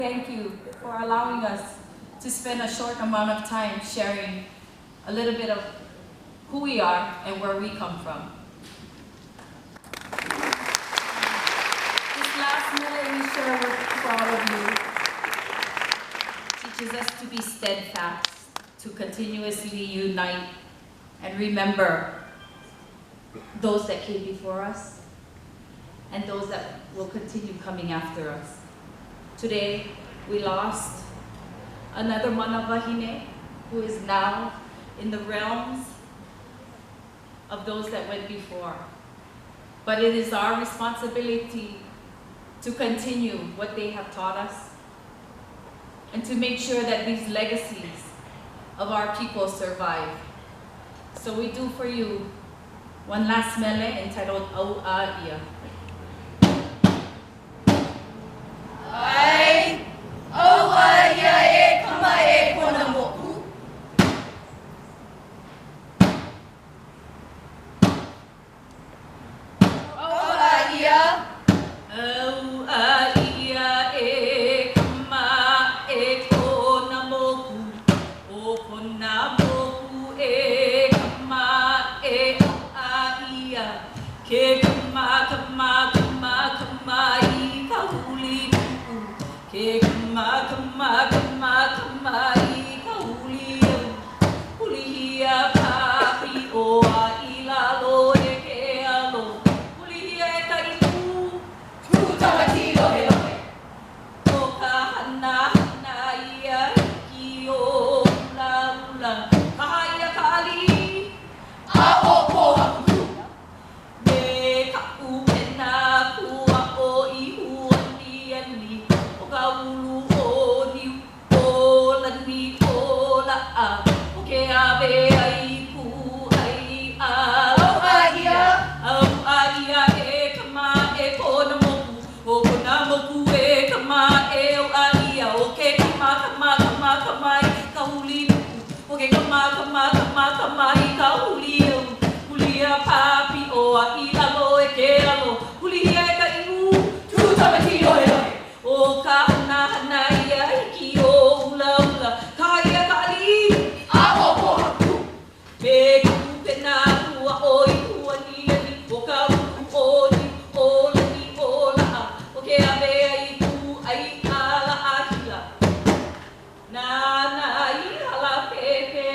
Thank you for allowing us to spend a short amount of time sharing a little bit of who we are and where we come from. This last minute we share with all of you teaches us to be steadfast, to continuously unite and remember those that came before us and those that will continue coming after us. Today, we lost another Manawahine who is now in the realms of those that went before. But it is our responsibility to continue what they have taught us and to make sure that these legacies of our people survive. So we do for you one last mele entitled Au'aia. Ai, Au'aia e kama e Kona moku. Au'aia. Au'aia e kama e Kona moku. O Kona moku e kama e Au'aia. Ke kama kama kama kama I ka huli. Ke kama kama kama kama I ka huli. Huli hia papi o a I lalo e ke alo. Huli hia e ka iku. Tutamati lohe lohe. O ka hana hana ia ki o ula ula. Ka haia ka ali. A o ko haku. Me ka upena kua o I huani ani. O ka ulu o ni o lani o la a. O ke ave ai ku ai a. Au'aia. Au'aia e kama e Kona moku. O Kona moku e kama e Au'aia. O ke kama kama kama kama I ka huli nuku. O ke kama kama kama kama I ka huli au. Huli a papi o a I lalo e ke alo. Huli hia e ka inu. Tutamati lohe lohe. O ka hana hana ia hiki o ula ula. Ka ia ka ali. A o ko haku. Me ka upena kua o I huani ani. O ka ulu o ni o lani o la a. O ke ave ai ku ai a la a hila. Na na I hala pepe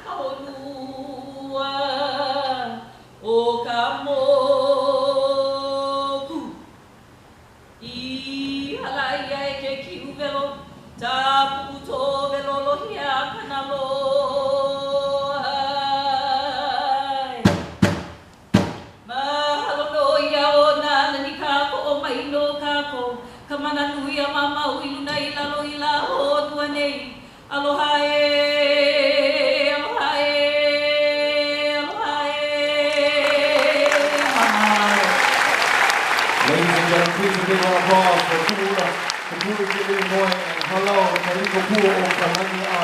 ka honua. O ka moku. I hala ia e ke kiu velo. Ta puto velo lohia kanalo. Mahalo no ia o na nani kako o mai no kako. Kamana nui a mama uiluna I lalo I la o duanei. Aloha e, aloha e, aloha e. Ladies and gentlemen, please give a big round of applause for Kumu Hula Kapua Dalire-Moe and hello, Liko o Kalania.